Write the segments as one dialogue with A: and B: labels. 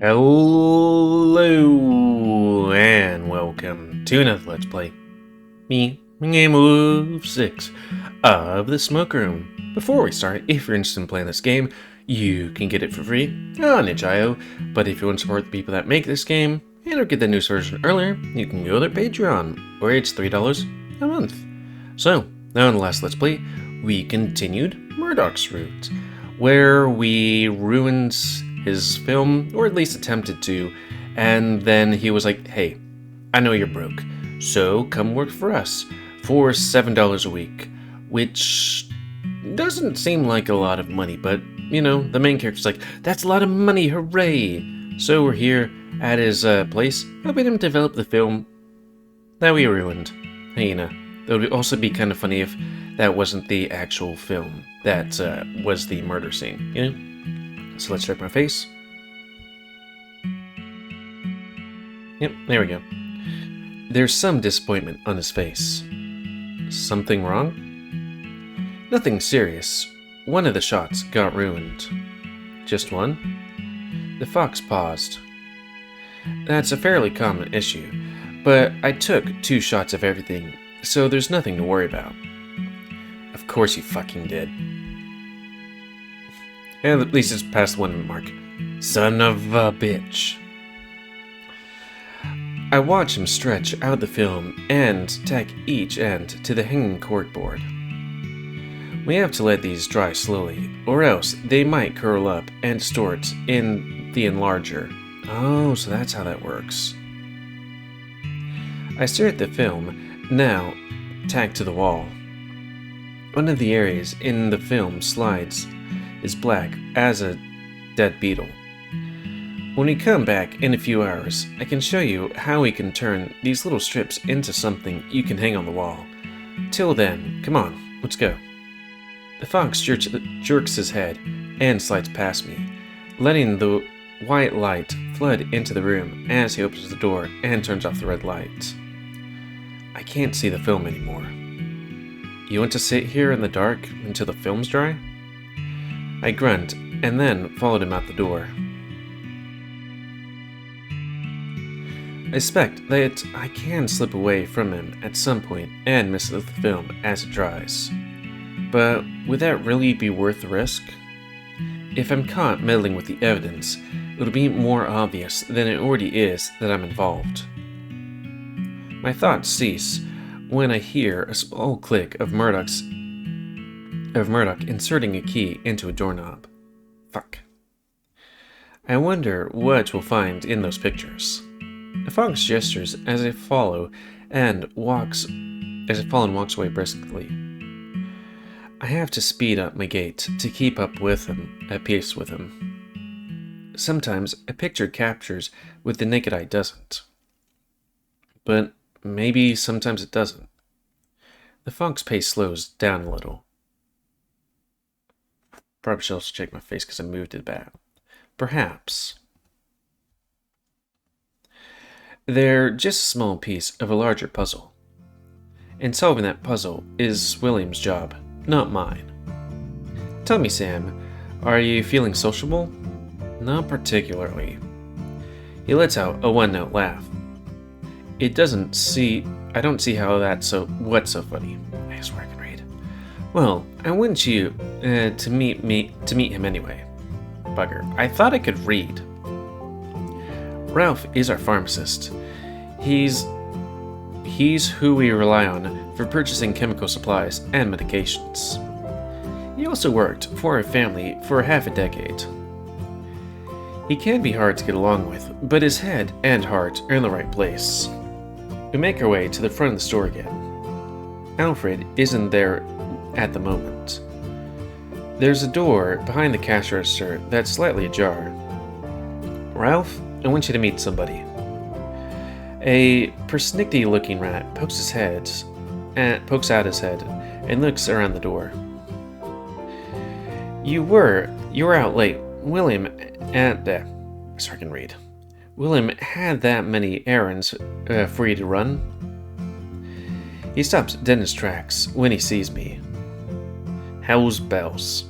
A: Hello and welcome to another Let's Play. Me, GamerWolfSix of the Smoke Room. Before we start, if you're interested in playing this game, you can get it for free on itch.io. But if you want to support the people that make this game and or get the news version earlier, you can go to their Patreon, where it's $3 a month. So, now in the last Let's Play, we continued Murdoch's route, where we ruined his film, or at least attempted to, and then he was like, hey, I know you're broke, so come work for us for $7 a week, which doesn't seem like a lot of money, but, you know, the main character's like, that's a lot of money, hooray! So we're here at his place, helping him develop the film that we ruined. Hey, you know, that would also be kind of funny if that wasn't the actual film, that was the murder scene, you know? So let's check my face. Yep, there we go. There's some disappointment on his face. Something wrong? Nothing serious. One of the shots got ruined. Just one? The fox paused. That's a fairly common issue, but I took 2 shots of everything, so there's nothing to worry about. Of course you fucking did. And at least it's past the 1 minute mark. Son of a bitch. I watch him stretch out the film and tack each end to the hanging corkboard. We have to let these dry slowly, or else they might curl up and distort in the enlarger. Oh, so that's how that works. I stare at the film, now tacked to the wall. One of the areas in the film slides is black as a dead beetle. When we come back in a few hours, I can show you how we can turn these little strips into something you can hang on the wall. Till then, come on, let's go. The fox jerks his head and slides past me, letting the white light flood into the room as he opens the door and turns off the red light. I can't see the film anymore. You want to sit here in the dark until the film's dry? I grunt, and then followed him out the door. I suspect that I can slip away from him at some point and miss the film as it dries. But would that really be worth the risk? If I'm caught meddling with the evidence, it'll be more obvious than it already is that I'm involved. My thoughts cease when I hear a small click of Murdoch inserting a key into a doorknob. Fuck. I wonder what we'll find in those pictures. The fox gestures as I follow and walks away briskly. I have to speed up my gait to keep up with him, at pace with him. Sometimes a picture captures what the naked eye doesn't. But maybe sometimes it doesn't. The fox pace slows down a little. Probably should also check my face because I moved it back. Perhaps. They're just a small piece of a larger puzzle. And solving that puzzle is William's job, not mine. Tell me, Sam, are you feeling sociable? Not particularly. He lets out a one-note laugh. I don't see how what's so funny. I swear I can read. Well, I want you to meet him anyway. Bugger, I thought I could read. Ralph is our pharmacist. He's who we rely on for purchasing chemical supplies and medications. He also worked for our family for half a decade. He can be hard to get along with, but his head and heart are in the right place. We make our way to the front of the store again. Alfred isn't there at the moment. There's a door behind the cash register that's slightly ajar. Ralph, I want you to meet somebody. A persnickety-looking rat pokes out his head and looks around the door. You were out late. William had that many errands for you to run. He stops dead in his tracks when he sees me. How's bells?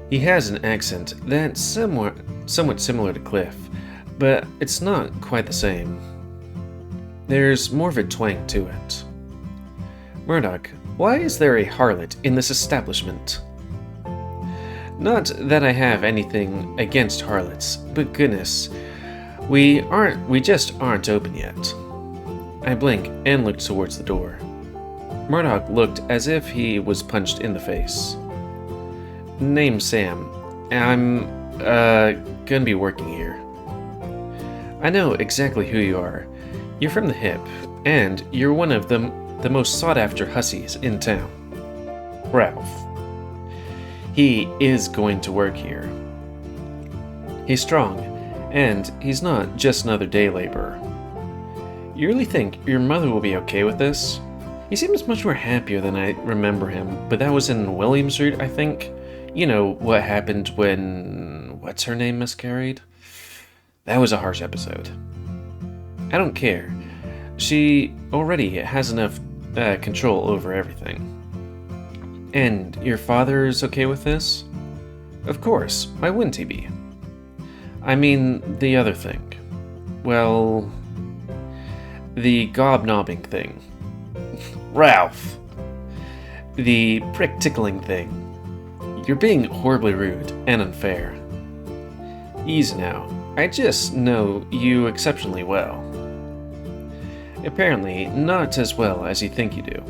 A: He has an accent that's somewhat similar to Cliff, but it's not quite the same. There's more of a twang to it. Murdoch, why is there a harlot in this establishment? Not that I have anything against harlots, but goodness, we just aren't open yet. I blink and look towards the door. Murdoch looked as if he was punched in the face. Name's Sam. I'm, gonna be working here. I know exactly who you are. You're from the Hip, and you're one of the most sought-after hussies in town. Ralph. He is going to work here. He's strong, and he's not just another day laborer. You really think your mother will be okay with this? He seems much more happier than I remember him, but that was in Williamsburg, I think. You know, what happened when... what's her name miscarried? That was a harsh episode. I don't care. She already has enough control over everything. And your father is okay with this? Of course, why wouldn't he be? I mean, the other thing. Well... the gobnobbing thing. Ralph! The prick-tickling thing. You're being horribly rude and unfair. Easy now. I just know you exceptionally well. Apparently, not as well as you think you do.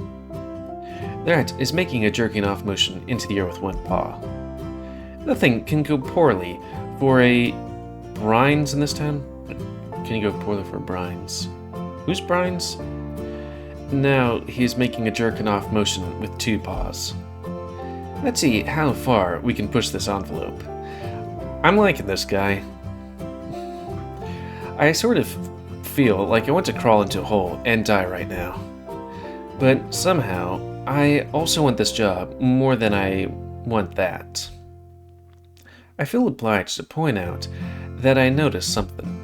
A: That is making a jerking off motion into the air with one paw. Nothing can go poorly for a... Brines in this town? Can you go poorly for Brines? Who's Brines? Now he's making a jerking off motion with two paws. Let's see how far we can push this envelope. I'm liking this guy. I sort of feel like I want to crawl into a hole and die right now. But somehow, I also want this job more than I want that. I feel obliged to point out that I noticed something.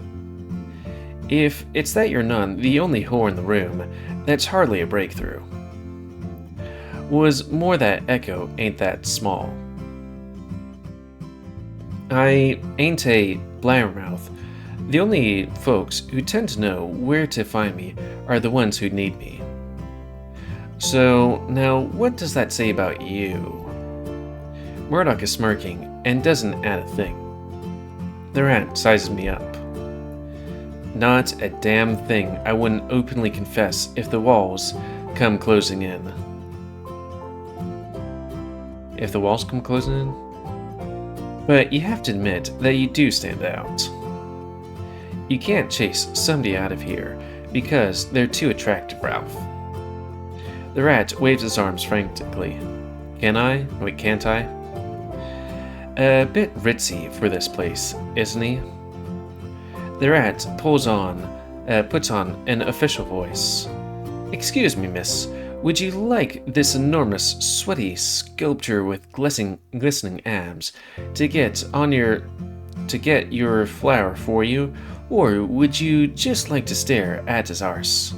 A: If it's that you're none the only whore in the room, that's hardly a breakthrough. Was more that Echo ain't that small. I ain't a blabbermouth. The only folks who tend to know where to find me are the ones who need me. So, now what does that say about you? Murdoch is smirking and doesn't add a thing. The rat sizes me up. Not a damn thing I wouldn't openly confess if the walls come closing in. If the walls come closing in? But you have to admit that you do stand out. You can't chase somebody out of here because they're too attractive, Ralph. The rat waves his arms frantically. Can I? Wait, can't I? A bit ritzy for this place, isn't he? The rat puts on an official voice. Excuse me, miss. Would you like this enormous, sweaty sculpture with glistening abs to get your flower for you, or would you just like to stare at his arse?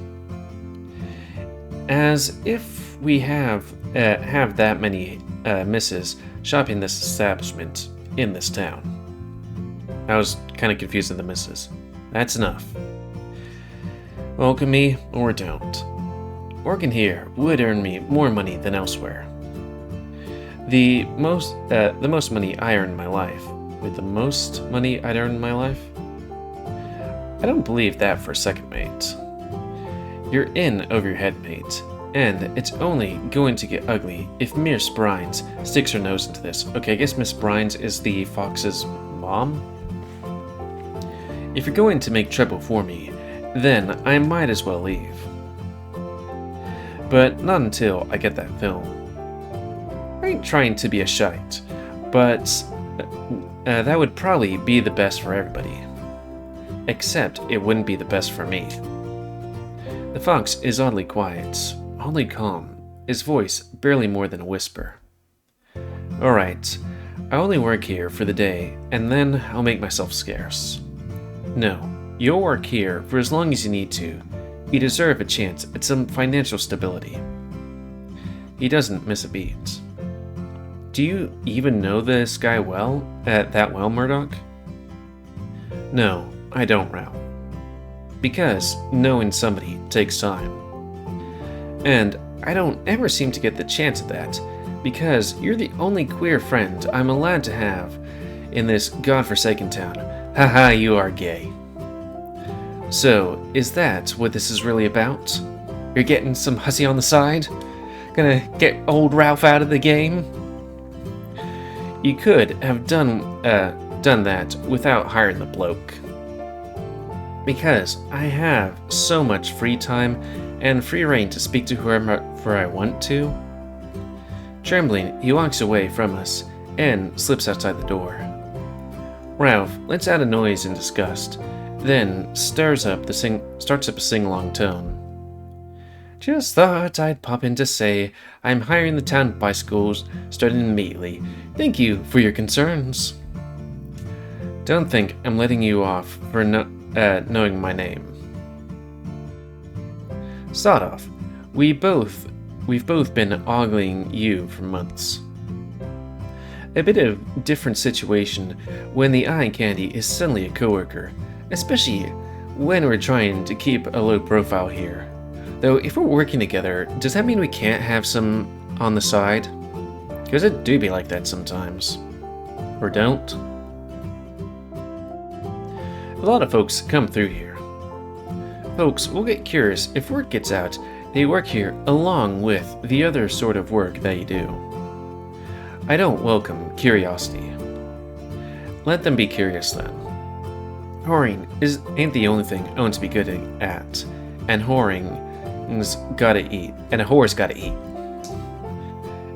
A: As if we have that many misses shopping this establishment in this town. I was kind of confused in the misses. That's enough. Welcome me or don't. Working here would earn me more money than elsewhere. The most money I earned in my life. With the most money I'd earned in my life? I don't believe that for a second, mate. You're in over your head, mate, and it's only going to get ugly if Miss Brines sticks her nose into this. Okay, I guess Miss Brines is the fox's mom? If you're going to make trouble for me, then I might as well leave. But not until I get that film. I ain't trying to be a shite, but that would probably be the best for everybody. Except it wouldn't be the best for me. The fox is oddly quiet, oddly calm, his voice barely more than a whisper. Alright, I only work here for the day, and then I'll make myself scarce. No, you'll work here for as long as you need to. You deserve a chance at some financial stability. He doesn't miss a beat. Do you even know this guy well? That well, Murdoch? No, I don't, Ralph. Because knowing somebody takes time. And I don't ever seem to get the chance of that, because you're the only queer friend I'm allowed to have in this godforsaken town. Haha, you are gay. So, is that what this is really about? You're getting some hussy on the side? Gonna get old Ralph out of the game? You could have done that without hiring the bloke. Because I have so much free time and free reign to speak to whoever I want to. Trembling, he walks away from us and slips outside the door. Ralph lets out a noise in disgust, then starts up a sing-along tone. Just thought I'd pop in to say I'm hiring the town bicycles starting immediately. Thank you for your concerns. Don't think I'm letting you off for knowing my name. Start off. We've both been ogling you for months. A bit of different situation when the eye candy is suddenly a coworker, especially when we're trying to keep a low profile here. Though if we're working together, does that mean we can't have some on the side? Because it do be like that sometimes. Or don't. A lot of folks come through here. Folks will get curious if word gets out they work here along with the other sort of work that you do. I don't welcome curiosity. Let them be curious then. Whoring ain't the only thing owned to be good at, and whoring's gotta eat, and a whore's gotta eat.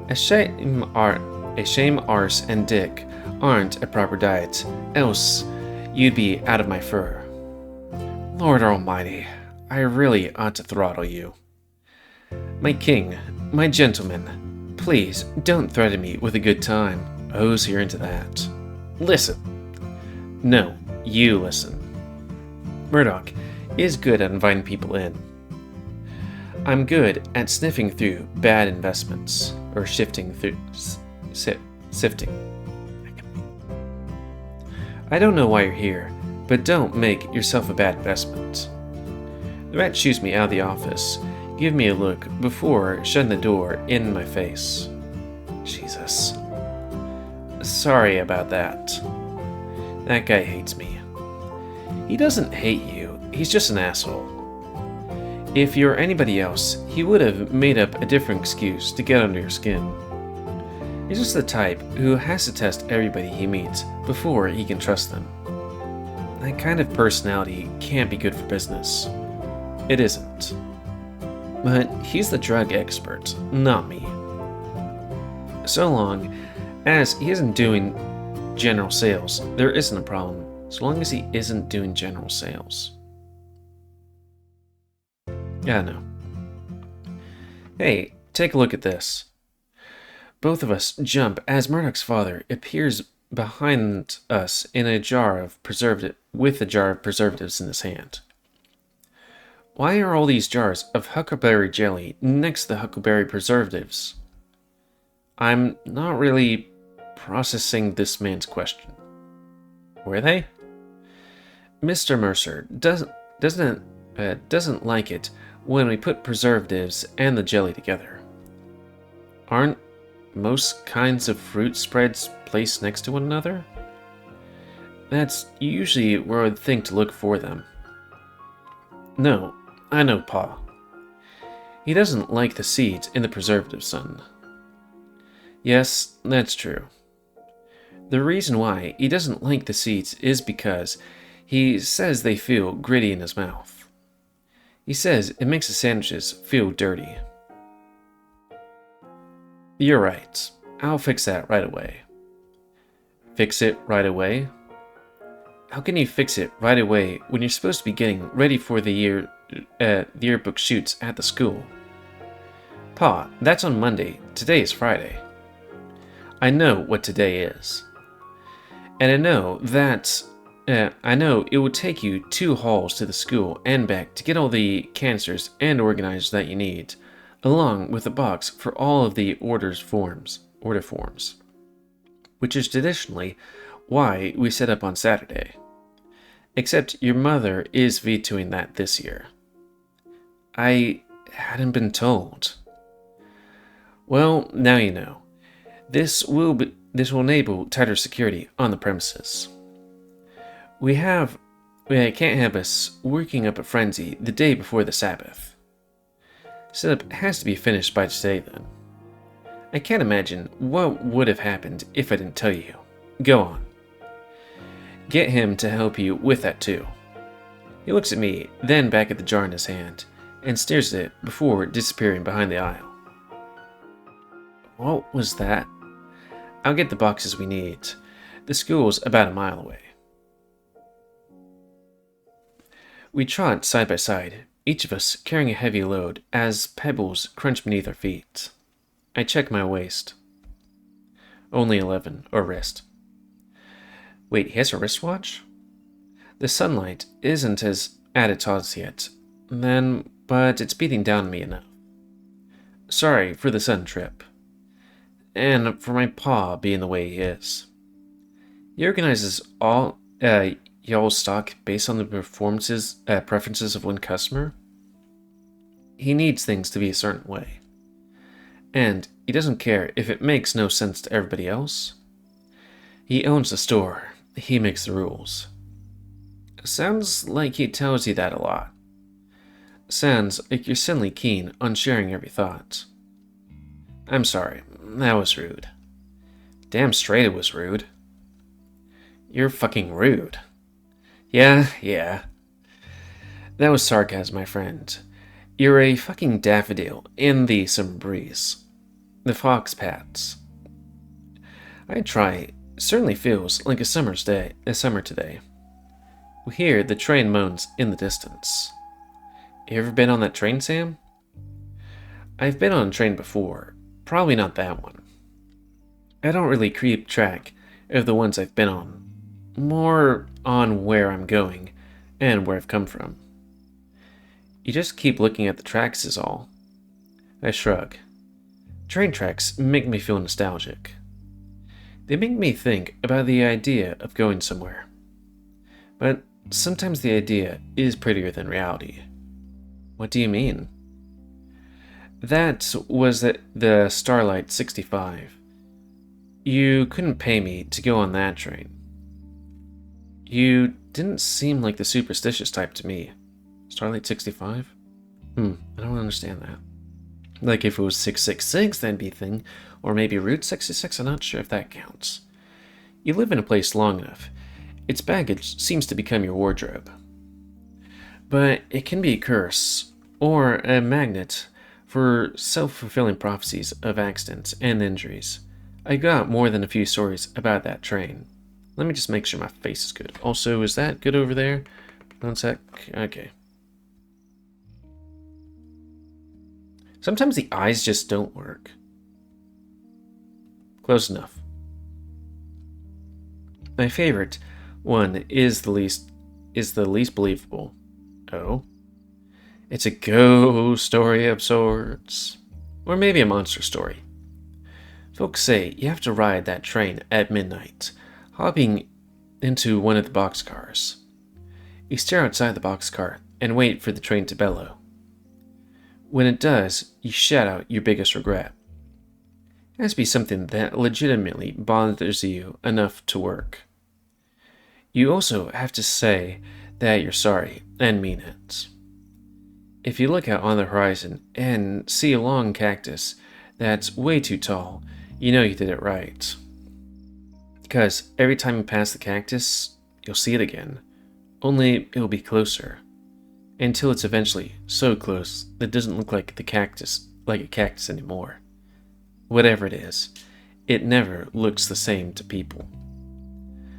A: A shame, arse, and dick aren't a proper diet, else you'd be out of my fur. Lord Almighty, I really ought to throttle you. My king, my gentleman, please don't threaten me with a good time. Who's here into that? Listen. No, you listen. Murdoch is good at inviting people in. I'm good at sniffing through bad investments, or sifting. I don't know why you're here, but don't make yourself a bad investment. The rat shoots me out of the office. Give me a look before shutting the door in my face. Jesus. Sorry about that. That guy hates me. He doesn't hate you, he's just an asshole. If you're anybody else, he would have made up a different excuse to get under your skin. He's just the type who has to test everybody he meets before he can trust them. That kind of personality can't be good for business. It isn't. But he's the drug expert, not me. So long as he isn't doing general sales, there isn't a problem, so long as he isn't doing general sales. Yeah, no. Hey, take a look at this. Both of us jump as Murdoch's father appears behind us with a jar of preservatives in his hand. Why are all these jars of huckleberry jelly next to the huckleberry preservatives? I'm not really processing this man's question. Were they? Mr. Mercer doesn't like it when we put preservatives and the jelly together. Aren't most kinds of fruit spreads placed next to one another? That's usually where I'd think to look for them. No, I know Pa. He doesn't like the seeds in the preservative, son. Yes, that's true. The reason why he doesn't like the seeds is because he says they feel gritty in his mouth. He says it makes the sandwiches feel dirty. You're right. I'll fix that right away. Fix it right away? How can you fix it right away when you're supposed to be getting ready for the yearbook shoots at the school? Pa, that's on Monday. Today is Friday. I know what today is. And I know it would take you 2 hauls to the school and back to get all the canisters and organizers that you need, along with a box for all of the order forms, which is traditionally why we set up on Saturday. Except your mother is vetoing that this year. I hadn't been told. Well, now you know. This will enable tighter security on the premises. We can't have us working up a frenzy the day before the Sabbath. Setup has to be finished by today then. I can't imagine what would have happened if I didn't tell you. Go on. Get him to help you with that too. He looks at me, then back at the jar in his hand, and stares at it before disappearing behind the aisle. What was that? I'll get the boxes we need. The school's about a mile away. We trot side by side, each of us carrying a heavy load as pebbles crunch beneath our feet. I check my waist. Only 11, or wrist. Wait, he has a wristwatch? The sunlight isn't as at its odds yet, but it's beating down on me enough. Sorry for the sudden trip. And for my paw being the way he is. He organizes all y'all's stock based on the preferences of one customer. He needs things to be a certain way. And he doesn't care if it makes no sense to everybody else. He owns the store. He makes the rules. Sounds like he tells you that a lot. Sounds like you're suddenly keen on sharing every thought. I'm sorry, that was rude. Damn straight it was rude. You're fucking rude. Yeah. That was sarcasm, my friend. You're a fucking daffodil in the summer breeze. The fox pats. I try. Certainly feels like a summer today. We hear the train moans in the distance. You ever been on that train, Sam? I've been on a train before. Probably not that one. I don't really keep track of the ones I've been on. More on where I'm going and where I've come from. You just keep looking at the tracks is all. I shrug. Train tracks make me feel nostalgic. They make me think about the idea of going somewhere. But sometimes the idea is prettier than reality. What do you mean? That was the Starlight 65. You couldn't pay me to go on that train. You didn't seem like the superstitious type to me. Starlight 65? I don't understand that. Like if it was 666, that'd be a thing. Or maybe Route 66, I'm not sure if that counts. You live in a place long enough. Its baggage seems to become your wardrobe. But it can be a curse, or a magnet, for self-fulfilling prophecies of accidents and injuries. I got more than a few stories about that train. Let me just make sure my face is good. Also, is that good over there? One sec. Okay. Sometimes the eyes just don't work. Close enough. My favorite one is the least believable. Oh? It's a ghost story of sorts. Or maybe a monster story. Folks say you have to ride that train at midnight, hopping into one of the boxcars. You stare outside the boxcar and wait for the train to bellow. When it does, you shout out your biggest regret. It has to be something that legitimately bothers you enough to work. You also have to say that you're sorry and mean it. If you look out on the horizon and see a long cactus that's way too tall, you know you did it right. Because every time you pass the cactus, you'll see it again, only it'll be closer. Until it's eventually so close that it doesn't look like a cactus anymore. Whatever it is, it never looks the same to people.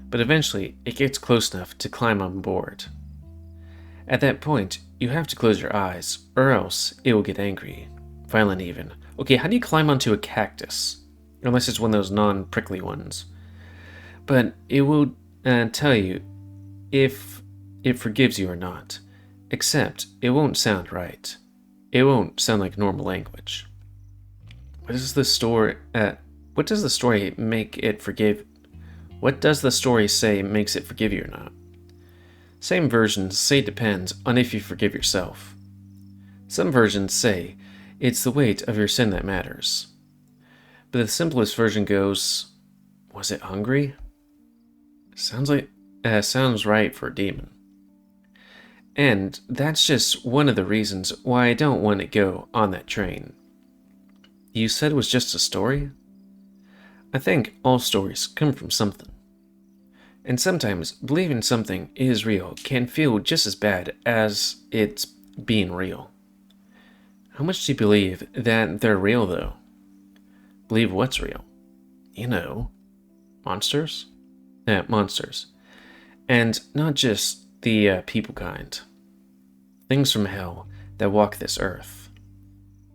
A: But eventually, it gets close enough to climb on board. At that point, you have to close your eyes, or else it will get angry, violent even. Okay, how do you climb onto a cactus? Unless it's one of those non-prickly ones. But it will tell you if it forgives you or not. Except, it won't sound right. It won't sound like normal language. What does the story make it forgive? What does the story say makes it forgive you or not? Same versions say depends on if you forgive yourself. Some versions say it's the weight of your sin that matters. But the simplest version goes, was it hungry? Sounds right for a demon. And that's just one of the reasons why I don't want to go on that train. You said it was just a story? I think all stories come from something. And sometimes believing something is real can feel just as bad as it's being real. How much do you believe that they're real, though? Believe what's real? You know, monsters? Monsters. And not just the people kind. Things from hell that walk this earth.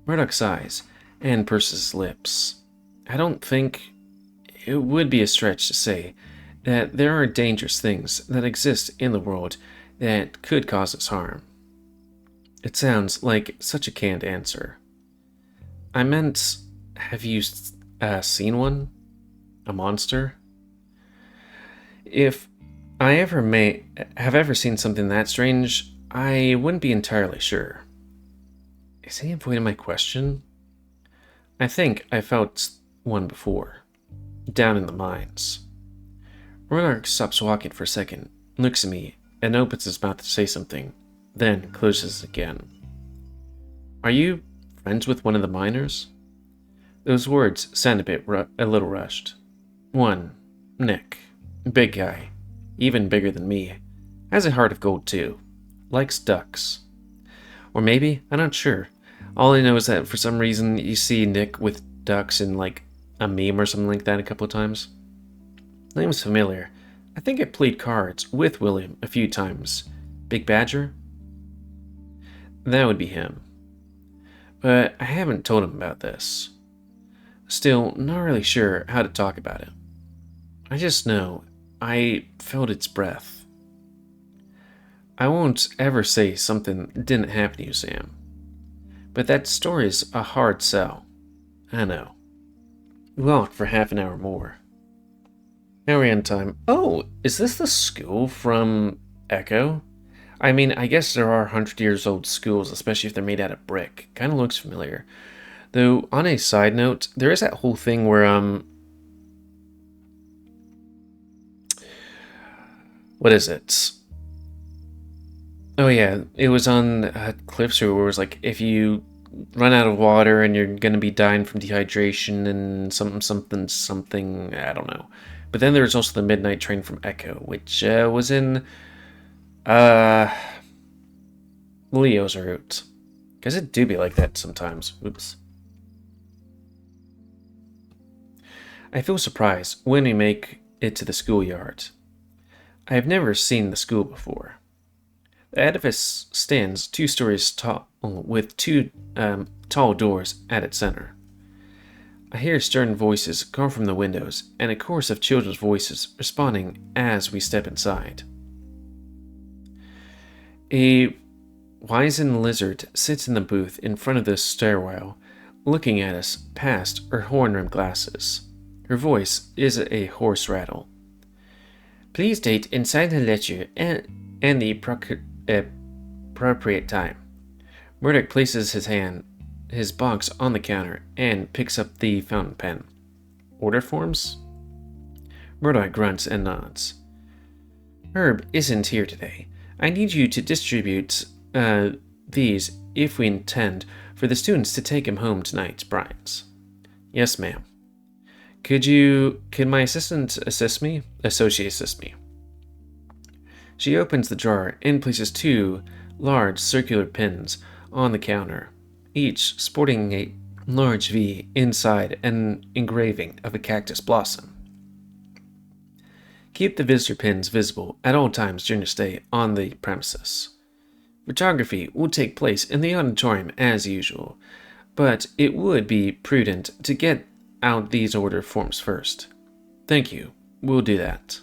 A: Murdoch sighs and purses his lips. I don't think it would be a stretch to say that there are dangerous things that exist in the world that could cause us harm. It sounds like such a canned answer. I meant, have you seen one? A monster? If I have ever seen something that strange, I wouldn't be entirely sure. Is he avoiding my question? I think I felt one before, down in the mines. Murdoch stops walking for a second, looks at me, and opens his mouth to say something, then closes it again. Are you friends with one of the miners? Those words sound a little rushed. One, Nick, big guy, even bigger than me, has a heart of gold too, likes ducks. Or maybe, I'm not sure. All I know is that for some reason you see Nick with ducks in like a meme or something like that a couple of times. Name's familiar. I think I played cards with William a few times. Big Badger? That would be him. But I haven't told him about this. Still, not really sure how to talk about it. I just know I felt its breath. I won't ever say something didn't happen to you, Sam. But that story's a hard sell. I know. We walked for half an hour more. Now we're in time. Oh, is this the school from Echo? I mean, I guess there are 100-years-old schools, especially if they're made out of brick. Kind of looks familiar. Though, on a side note, there is that whole thing where, what is it? Oh yeah, it was on Cliffs where it was like, if you run out of water and you're gonna be dying from dehydration and something, I don't know. But then there was also the Midnight Train from Echo, which was in Leo's route. Because it do be like that sometimes. Oops. I feel surprised when we make it to the schoolyard. I have never seen the school before. The edifice stands 2 stories tall, with 2 tall doors at its center. I hear stern voices come from the windows, and a chorus of children's voices responding as we step inside. A wizened lizard sits in the booth in front of the stairwell, looking at us past her horn-rimmed glasses. Her voice is a hoarse rattle. Please date inside the lecture and the appropriate time. Murdoch places his box on the counter and picks up the fountain pen. Order forms? Murdoch grunts and nods. Herb isn't here today. I need you to distribute these if we intend for the students to take him home tonight, Bryant. Yes, ma'am. Could my associate assist me? She opens the jar and places 2 large circular pins on the counter, each sporting a large V inside an engraving of a cactus blossom. Keep the visitor pins visible at all times during your stay on the premises. Photography will take place in the auditorium as usual, but it would be prudent to get out these order forms first. Thank you. We'll do that.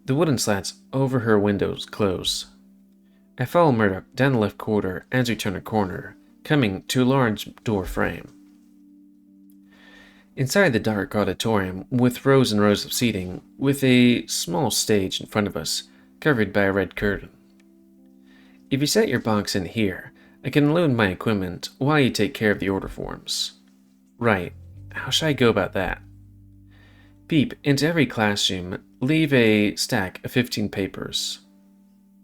A: The wooden slats over her windows close. I follow Murdoch down the left corridor as we turn a corner, coming to a large door frame. Inside the dark auditorium, with rows and rows of seating, with a small stage in front of us, covered by a red curtain. If you set your box in here, I can load my equipment while you take care of the order forms. Right, how should I go about that? Peep into every classroom, leave a stack of 15 papers.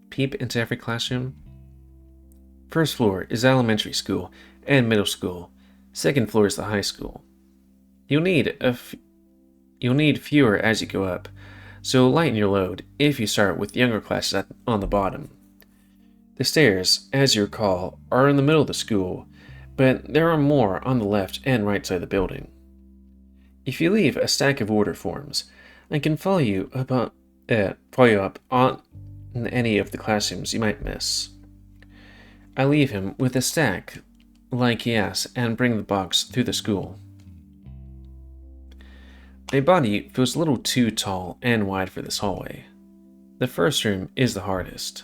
A: Peep into every classroom? First floor is elementary school and middle school. Second floor is the high school. You'll need fewer as you go up, so lighten your load if you start with younger classes on the bottom. The stairs, as you recall, are in the middle of the school, but there are more on the left and right side of the building. If you leave a stack of order forms, I can follow you up on any of the classrooms you might miss. I leave him with a stack like he asked and bring the box through the school. My body feels a little too tall and wide for this hallway. The first room is the hardest.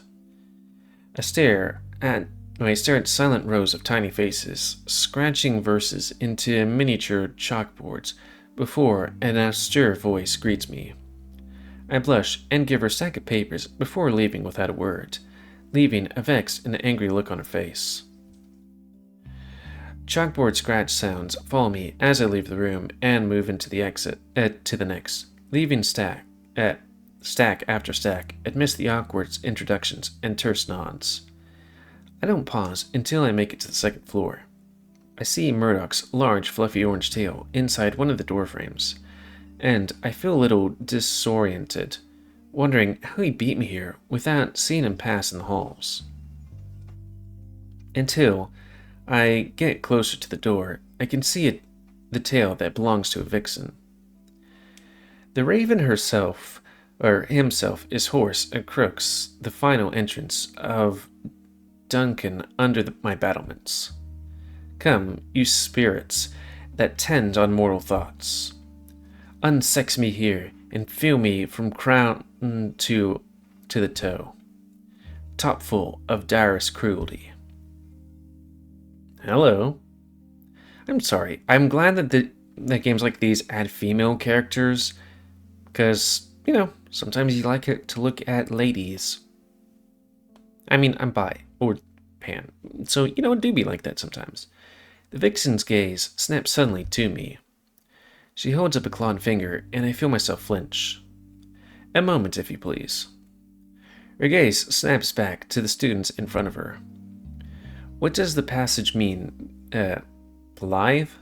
A: I stare at silent rows of tiny faces, scratching verses into miniature chalkboards before an austere voice greets me. I blush and give her a stack of papers before leaving without a word, leaving a vexed and angry look on her face. Chalkboard scratch sounds follow me as I leave the room and move into the exit to the next, leaving stack after stack amidst the awkward introductions and terse nods. I don't pause until I make it to the second floor. I see Murdoch's large fluffy orange tail inside one of the door frames, and I feel a little disoriented, wondering how he beat me here without seeing him pass in the halls. Until I get closer to the door, I can see the tail that belongs to a vixen. The raven himself is hoarse and crooks the final entrance of Duncan under my battlements. Come, you spirits that tend on mortal thoughts. Unsex me here and feel me from crown to the toe, top full of direst cruelty. Hello. I'm sorry. I'm glad that games like these add female characters, because, sometimes you like it to look at ladies. I mean, I'm bi, or pan, so, it do be like that sometimes. The vixen's gaze snaps suddenly to me. She holds up a clawed finger, and I feel myself flinch. A moment, if you please. Her gaze snaps back to the students in front of her. What does the passage mean? Live?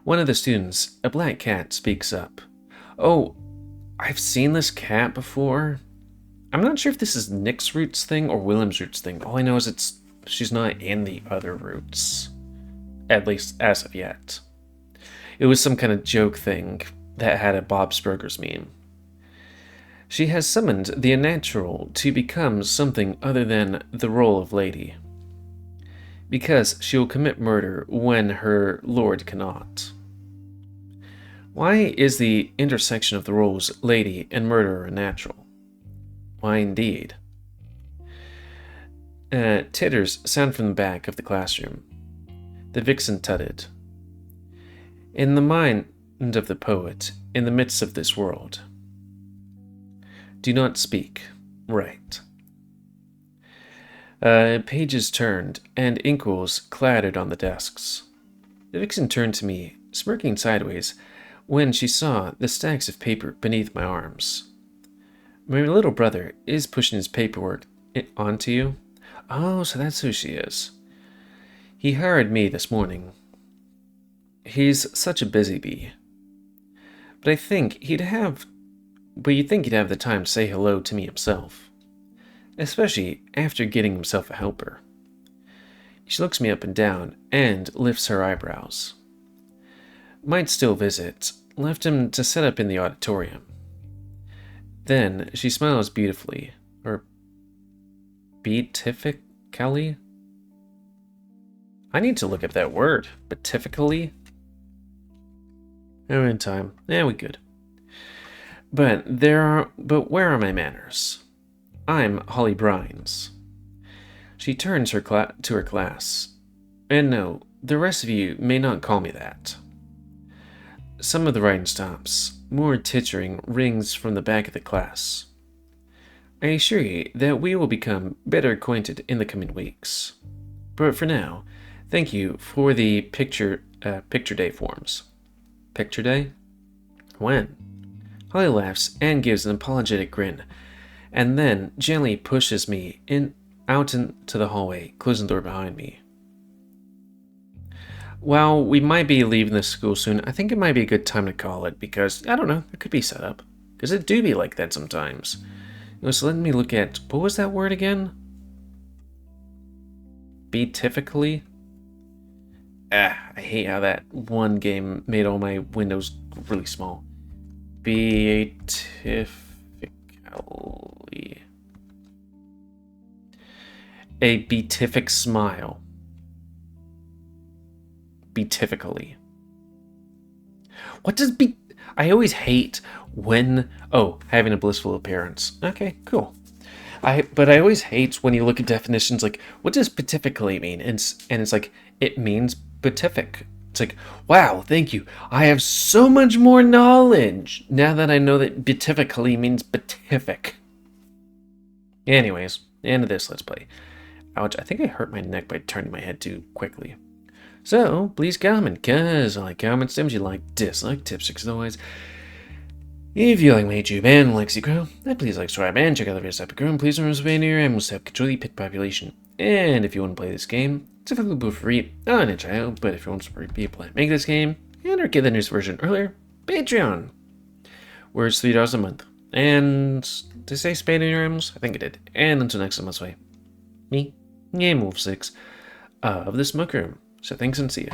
A: One of the students, a black cat, speaks up. Oh, I've seen this cat before. I'm not sure if this is Nick's Roots thing or Willem's Roots thing. All I know is she's not in the other Roots. At least as of yet. It was some kind of joke thing that had a Bob's Burgers meme. She has summoned the unnatural to become something other than the role of lady, because she will commit murder when her lord cannot. Why is the intersection of the roles lady and murderer natural? Why indeed? Titters sound from the back of the classroom. The vixen tutted. In the mind of the poet, in the midst of this world. Do not speak. Right. Pages turned, and inkles clattered on the desks. The vixen turned to me, smirking sideways, when she saw the stacks of paper beneath my arms. My little brother is pushing his paperwork onto you. Oh, so that's who she is. He hired me this morning. He's such a busy bee. But you'd think he'd have the time to say hello to me himself. Especially after getting himself a helper. She looks me up and down and lifts her eyebrows. Might still visit. Left him to set up in the auditorium. Then she smiles beautifully. Or beatifically? I need to look up that word. Beatifically? Oh, in time. Yeah, we good. But where are my manners? I'm Holly Brines. She turns to her class. And no, the rest of you may not call me that. Some of the writing stops. More tittering rings from the back of the class. I assure you that we will become better acquainted in the coming weeks. But for now, thank you for the picture day forms. Picture day? When? Holly laughs and gives an apologetic grin, and then gently pushes me out into the hallway, closing the door behind me. While we might be leaving the school soon, I think it might be a good time to call it because, I don't know, it could be set up. Because it do be like that sometimes. So let me look at, what was that word again? Beatifically? I hate how that one game made all my windows really small. Beatifically. A beatific smile. Beatifically. What does I always hate when... Oh, having a blissful appearance. Okay, cool. But I always hate when you look at definitions like, what does beatifically mean? And it's like, it means beatific. It's like, wow, thank you. I have so much more knowledge now that I know that beatifically means beatific. Anyways, end of this Let's Play. Ouch, I think I hurt my neck by turning my head too quickly. So, please comment, cause I like comments, you like, dislike, tips, tricks, otherwise. If you like my YouTube and like Grow, then please like, subscribe, and check out the videos I've grown. Please don't spam here, and we'll have control the pit population. And if you want to play this game, it's available for free on a child, but if you want to support people that make this game, and or get the newest version earlier, Patreon, where it's $3 a month. And did I say spam in your arms? I think I did. And until next time, Let's Play. Me, GamerWolfSix, of the Smoke Room. So thanks and see ya.